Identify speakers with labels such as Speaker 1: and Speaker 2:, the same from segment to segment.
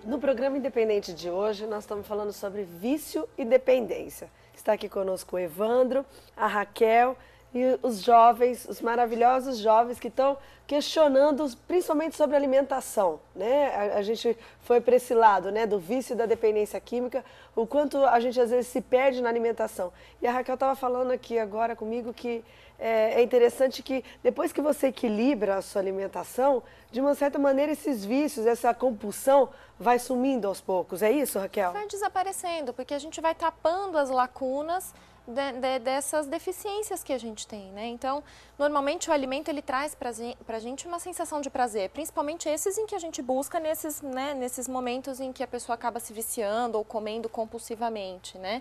Speaker 1: No programa Independente de hoje, nós estamos falando sobre vício e dependência. Está aqui conosco o Evandro, a Raquel e os jovens, os maravilhosos jovens que estão questionando principalmente sobre alimentação, né? A gente foi para esse lado, né, do vício e da dependência química, o quanto a gente às vezes se perde na alimentação. E a Raquel estava falando aqui agora comigo que é interessante que depois que você equilibra a sua alimentação, de uma certa maneira esses vícios, essa compulsão vai sumindo aos poucos. É isso, Raquel?
Speaker 2: Vai desaparecendo, porque a gente vai tapando as lacunas dessas deficiências que a gente tem, né? Então, normalmente o alimento ele traz pra gente uma sensação de prazer, principalmente esses em que a gente busca nesses momentos em que a pessoa acaba se viciando ou comendo compulsivamente, né?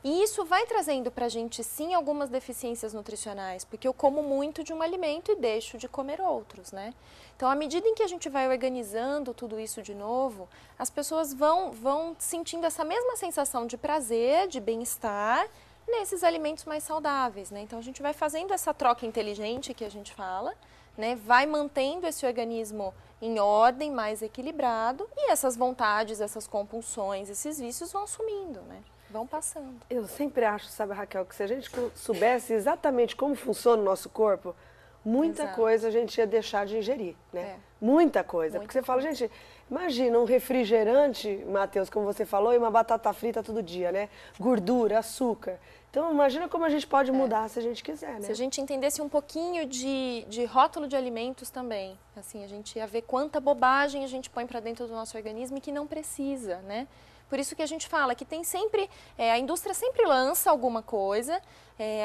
Speaker 2: E isso vai trazendo pra gente, sim, algumas deficiências nutricionais, porque eu como muito de um alimento e deixo de comer outros, né? Então, à medida em que a gente vai organizando tudo isso de novo, as pessoas vão sentindo essa mesma sensação de prazer, de bem-estar, nesses alimentos mais saudáveis, né? Então, a gente vai fazendo essa troca inteligente que a gente fala, né? Vai mantendo esse organismo em ordem, mais equilibrado, e essas vontades, essas compulsões, esses vícios vão sumindo, né? Vão passando.
Speaker 1: Eu sempre acho, sabe, Raquel, que se a gente soubesse exatamente como funciona o nosso corpo, muita
Speaker 2: Exato.
Speaker 1: coisa a gente ia deixar de ingerir, né?
Speaker 2: É.
Speaker 1: Muita coisa.
Speaker 2: Muita
Speaker 1: Porque você fala, gente, imagina um refrigerante, Matheus, como você falou, e uma batata frita todo dia, né? Gordura, açúcar. Então, imagina como a gente pode mudar se a gente quiser, né?
Speaker 2: Se a gente entendesse um pouquinho de rótulo de alimentos também, assim, a gente ia ver quanta bobagem a gente põe para dentro do nosso organismo e que não precisa, né? Por isso que a gente fala que tem sempre, a indústria sempre lança alguma coisa,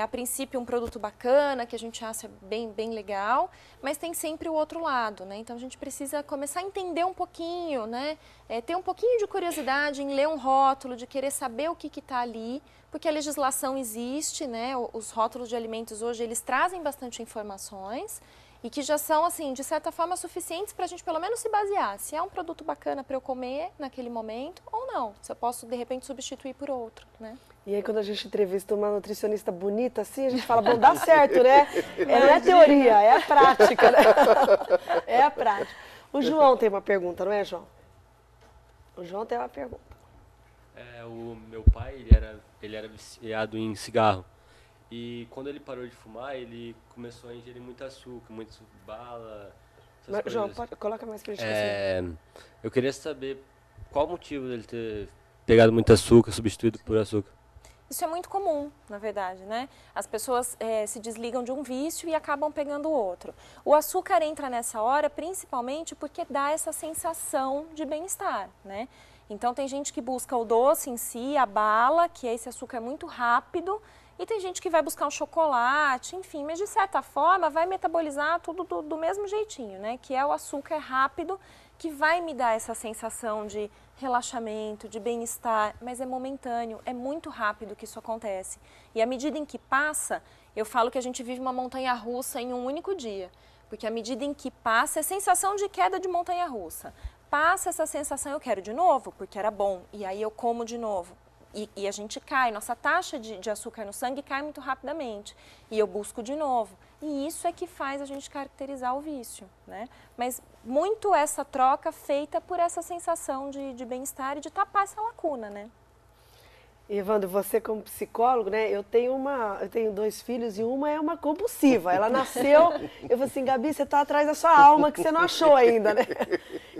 Speaker 2: a princípio um produto bacana, que a gente acha bem legal, mas tem sempre o outro lado, né? Então a gente precisa começar a entender um pouquinho, né? Ter um pouquinho de curiosidade em ler um rótulo, de querer saber o que está ali, porque a legislação existe, né? Os rótulos de alimentos hoje, eles trazem bastante informações, e que já são, assim, de certa forma, suficientes para a gente pelo menos se basear. Se é um produto bacana para eu comer naquele momento ou não. Se eu posso, de repente, substituir por outro, né?
Speaker 1: E aí, quando a gente entrevista uma nutricionista bonita assim, a gente fala, bom, dá certo, né? Não é teoria, é a prática, né? É a prática. O João tem uma pergunta, não é, João? O João tem uma pergunta.
Speaker 3: O meu pai, ele era viciado em cigarro. E quando ele parou de fumar, ele começou a ingerir muito açúcar, muito bala, essas coisas.
Speaker 1: João, coloca mais pra gente assim.
Speaker 3: Eu queria saber qual o motivo dele ter pegado muito açúcar, substituído por açúcar.
Speaker 2: Isso é muito comum, na verdade, né? As pessoas se desligam de um vício e acabam pegando outro. O açúcar entra nessa hora principalmente porque dá essa sensação de bem-estar, né? Então tem gente que busca o doce em si, a bala, que é esse açúcar muito rápido, e tem gente que vai buscar um chocolate, enfim, mas de certa forma vai metabolizar tudo do mesmo jeitinho, né? Que é o açúcar rápido, que vai me dar essa sensação de relaxamento, de bem-estar, mas é momentâneo, é muito rápido que isso acontece. E à medida em que passa, eu falo que a gente vive uma montanha-russa em um único dia, porque à medida em que passa, é sensação de queda de montanha-russa. Passa essa sensação, eu quero de novo, porque era bom, e aí eu como de novo. E a gente cai, nossa taxa de açúcar no sangue cai muito rapidamente. E eu busco de novo. E isso é que faz a gente caracterizar o vício, né? Mas muito essa troca feita por essa sensação de bem-estar e de tapar essa lacuna, né?
Speaker 1: Evandro, você como psicólogo, né? Eu tenho 2 filhos e uma é uma compulsiva. Ela nasceu, eu falei assim, Gabi, você está atrás da sua alma que você não achou ainda, né?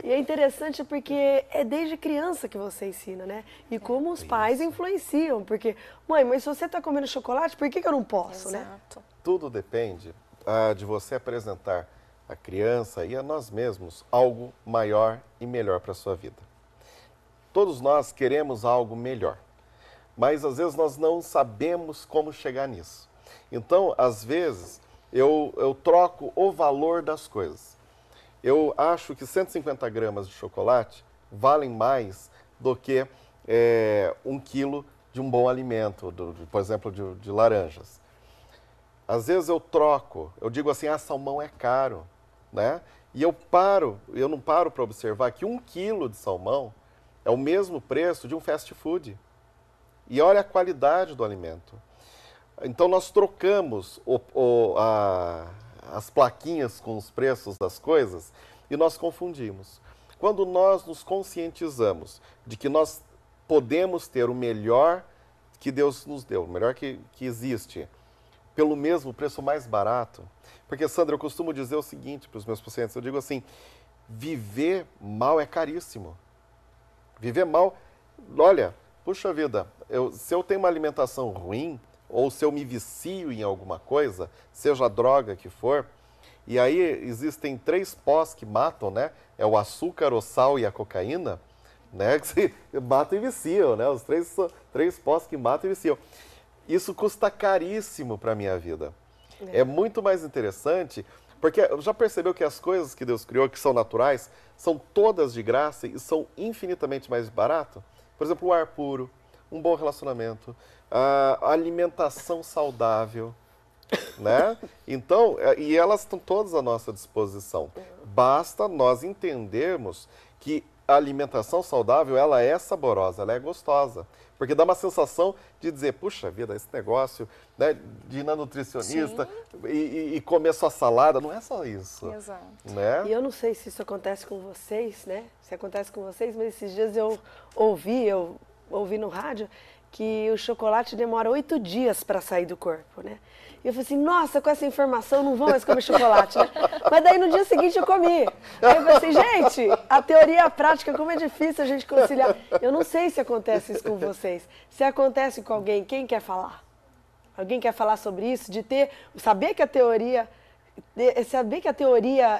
Speaker 1: E é interessante porque é desde criança que você ensina, né? E como os pais influenciam, porque, mãe, mas se você está comendo chocolate, por que eu não posso, né?
Speaker 2: Exato.
Speaker 4: Tudo depende de você apresentar à criança e a nós mesmos algo maior e melhor para a sua vida. Todos nós queremos algo melhor. Mas às vezes nós não sabemos como chegar nisso. Então, às vezes, eu troco o valor das coisas. Eu acho que 150 gramas de chocolate valem mais do que 1 quilo de um bom alimento, por exemplo, de laranjas. Às vezes eu troco, eu digo assim, salmão é caro, né? E eu não paro para observar que 1 quilo de salmão é o mesmo preço de um fast food. E olha a qualidade do alimento. Então nós trocamos as plaquinhas com os preços das coisas e nós confundimos. Quando nós nos conscientizamos de que nós podemos ter o melhor que Deus nos deu, o melhor que existe, pelo mesmo preço mais barato. Porque, Sandra, eu costumo dizer o seguinte para os meus pacientes, eu digo assim, viver mal é caríssimo. Viver mal, olha, puxa vida, se eu tenho uma alimentação ruim, ou se eu me vicio em alguma coisa, seja a droga que for, e aí existem 3 pós que matam, né? É o açúcar, o sal e a cocaína, né? Que se matam e viciam, né? Os 3 pós que matam e viciam. Isso custa caríssimo para a minha vida. É muito mais interessante, porque já percebeu que as coisas que Deus criou, que são naturais, são todas de graça e são infinitamente mais baratas? Por exemplo, o ar puro, um bom relacionamento, a alimentação saudável, né? Então, e elas estão todas à nossa disposição. Basta nós entendermos que a alimentação saudável, ela é saborosa, ela é gostosa. Porque dá uma sensação de dizer, puxa vida, esse negócio, né, de ir na nutricionista e comer só salada, não é só isso.
Speaker 2: Exato.
Speaker 4: Né?
Speaker 1: E eu não sei se isso acontece com vocês, né? Se acontece com vocês, mas esses dias eu ouvi no rádio que o chocolate demora 8 dias para sair do corpo, né? E eu falei assim, nossa, com essa informação não vou mais comer chocolate, né? Mas daí no dia seguinte eu comi. Aí eu falei assim, gente, a teoria e a prática, como é difícil a gente conciliar. Eu não sei se acontece isso com vocês. Se acontece com alguém, quem quer falar? Alguém quer falar sobre isso? De saber que a teoria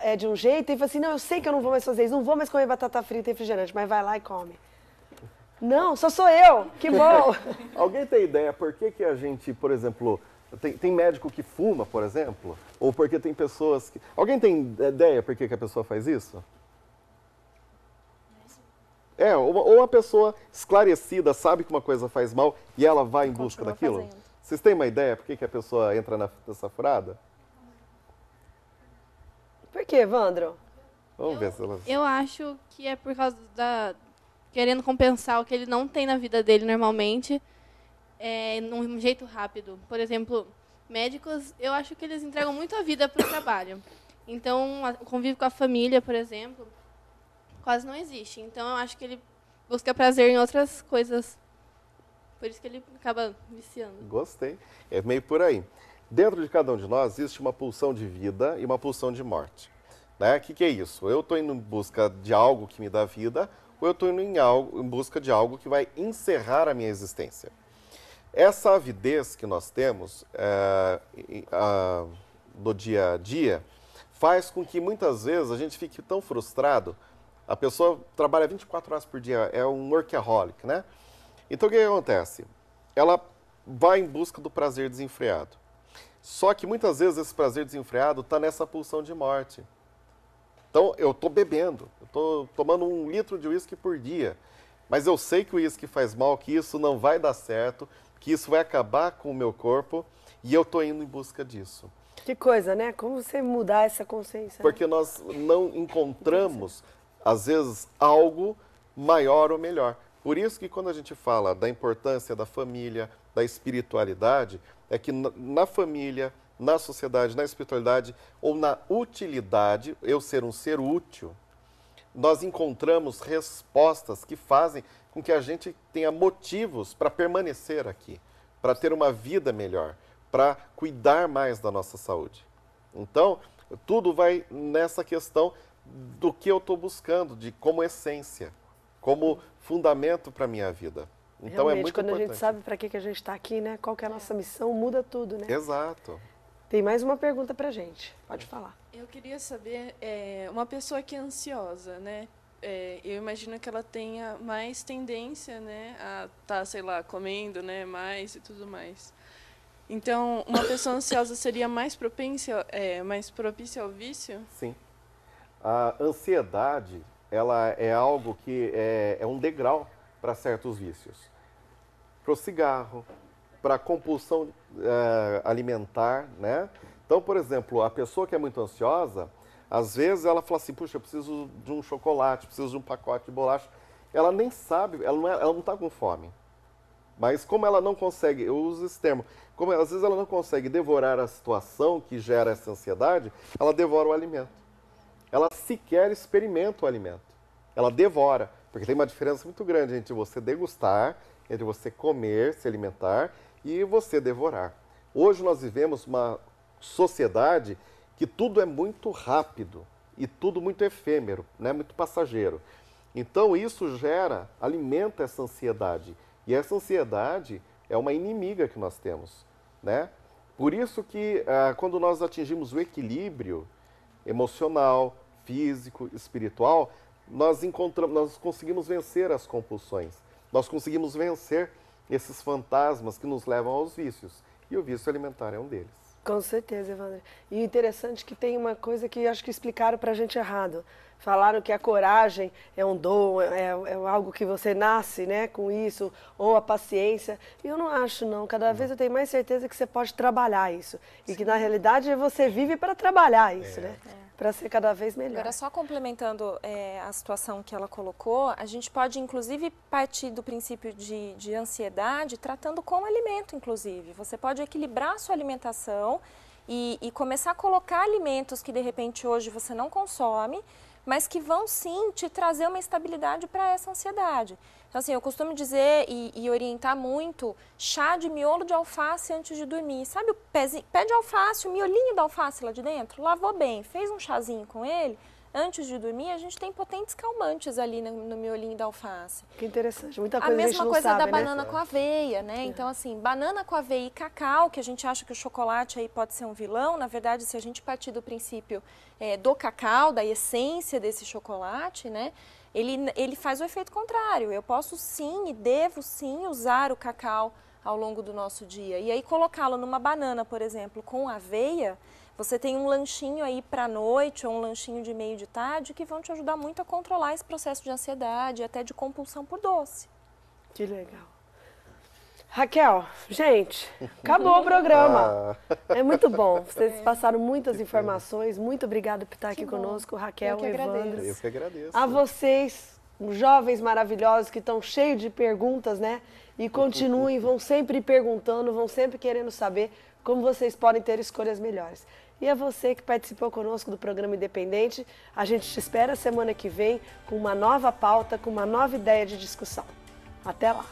Speaker 1: é de um jeito e falar assim, não, eu sei que eu não vou mais fazer isso, não vou mais comer batata frita e refrigerante, mas vai lá e come. Não, sou eu, que bom.
Speaker 4: Alguém tem ideia por que a gente, por exemplo, tem médico que fuma, por exemplo? Ou porque tem pessoas que... Alguém tem ideia por que a pessoa faz isso? Ou uma pessoa esclarecida sabe que uma coisa faz mal e ela vai em busca daquilo?
Speaker 2: Fazendo.
Speaker 4: Vocês têm uma ideia por que a pessoa entra nessa furada?
Speaker 1: Por quê, Evandro?
Speaker 4: Vamos ver se elas...
Speaker 5: Eu acho que é por causa querendo compensar o que ele não tem na vida dele normalmente, num jeito rápido. Por exemplo, médicos, eu acho que eles entregam muito a vida para o trabalho. Então, o convívio com a família, por exemplo, quase não existe. Então, eu acho que ele busca prazer em outras coisas. Por isso que ele acaba viciando.
Speaker 4: Gostei. É meio por aí. Dentro de cada um de nós existe uma pulsão de vida e uma pulsão de morte. Né? O que é isso? Eu estou indo em busca de algo que me dá vida, ou eu estou indo em busca de algo que vai encerrar a minha existência. Essa avidez que nós temos do dia a dia faz com que muitas vezes a gente fique tão frustrado. A pessoa trabalha 24 horas por dia, é um workaholic, né? Então o que acontece? Ela vai em busca do prazer desenfreado. Só que muitas vezes esse prazer desenfreado está nessa pulsão de morte. Então, eu estou bebendo, eu estou tomando 1 litro de uísque por dia, mas eu sei que o uísque faz mal, que isso não vai dar certo, que isso vai acabar com o meu corpo, e eu estou indo em busca disso.
Speaker 1: Que coisa, né? Como você mudar essa consciência?
Speaker 4: Porque nós não encontramos, às vezes, algo maior ou melhor. Por isso que quando a gente fala da importância da família, da espiritualidade, é que na família, na sociedade, na espiritualidade ou na utilidade, eu ser um ser útil, nós encontramos respostas que fazem com que a gente tenha motivos para permanecer aqui, para ter uma vida melhor, para cuidar mais da nossa saúde. Então, tudo vai nessa questão do que eu estou buscando, de como essência, como fundamento para a minha vida. Então,
Speaker 1: realmente,
Speaker 4: é muito
Speaker 1: quando
Speaker 4: importante.
Speaker 1: a gente sabe para que a gente está aqui, né? Qual que é a nossa missão, muda tudo, né?
Speaker 4: Exato.
Speaker 1: Tem mais uma pergunta pra gente. Pode falar.
Speaker 6: Eu queria saber, uma pessoa que é ansiosa, né? Eu imagino que ela tenha mais tendência, né, a estar, sei lá, comendo, né, mais e tudo mais. Então, uma pessoa ansiosa seria mais propícia ao vício?
Speaker 4: Sim. A ansiedade, ela é algo que é um degrau para certos vícios. Para o cigarro, para a compulsão alimentar, né? Então, por exemplo, a pessoa que é muito ansiosa, às vezes ela fala assim, puxa, eu preciso de um chocolate, preciso de um pacote de bolacha. Ela nem sabe, ela não está com fome. Mas como ela não consegue, eu uso esse termo, como às vezes ela não consegue devorar a situação que gera essa ansiedade, ela devora o alimento. Ela sequer experimenta o alimento. ela devora, porque tem uma diferença muito grande entre você degustar, entre você comer, se alimentar e você devorar. Hoje nós vivemos uma sociedade que tudo é muito rápido e tudo muito efêmero, né? Muito passageiro. Então isso alimenta essa ansiedade. E essa ansiedade é uma inimiga que nós temos, né? Por isso que quando nós atingimos o equilíbrio emocional, físico, espiritual, nós conseguimos vencer as compulsões. Nós conseguimos vencer esses fantasmas que nos levam aos vícios. E o vício alimentar é um deles.
Speaker 1: Com certeza, Evandro. E o interessante é que tem uma coisa que acho que explicaram pra gente errado. Falaram que a coragem é um dom, é algo que você nasce, né, com isso, ou a paciência. E eu não acho, não. Cada vez eu tenho mais certeza que você pode trabalhar isso. E que, na realidade, você vive para trabalhar isso, né? Para ser cada vez melhor.
Speaker 2: Agora, só complementando a situação que ela colocou, a gente pode, inclusive, partir do princípio de ansiedade, tratando com alimento, inclusive. Você pode equilibrar a sua alimentação e começar a colocar alimentos que, de repente, hoje você não consome, mas que vão sim te trazer uma estabilidade para essa ansiedade. Então, assim, eu costumo dizer e orientar muito chá de miolo de alface antes de dormir. Sabe o pé de alface, o miolinho da alface lá de dentro? Lavou bem, fez um chazinho com ele, antes de dormir, a gente tem potentes calmantes ali no miolinho da alface.
Speaker 1: Que interessante, muita coisa a gente
Speaker 2: mesma
Speaker 1: não
Speaker 2: coisa
Speaker 1: sabe,
Speaker 2: da
Speaker 1: né?
Speaker 2: banana com aveia, né? Então, assim, banana com aveia e cacau, que a gente acha que o chocolate aí pode ser um vilão, na verdade, se a gente partir do princípio do cacau, da essência desse chocolate, né? Ele faz o efeito contrário. Eu posso sim e devo sim usar o cacau ao longo do nosso dia. E aí colocá-lo numa banana, por exemplo, com aveia, você tem um lanchinho aí para a noite ou um lanchinho de meio de tarde que vão te ajudar muito a controlar esse processo de ansiedade, até de compulsão por doce.
Speaker 1: Que legal. Raquel, gente, acabou o programa. É muito bom. Vocês passaram muitas informações. Muito obrigada por estar aqui conosco, Raquel, Evandro.
Speaker 4: Eu que agradeço.
Speaker 1: A vocês, jovens maravilhosos que estão cheios de perguntas, né? E continuem, vão sempre perguntando, vão sempre querendo saber como vocês podem ter escolhas melhores. E a você que participou conosco do programa Independente, a gente te espera semana que vem com uma nova pauta, com uma nova ideia de discussão. Até lá!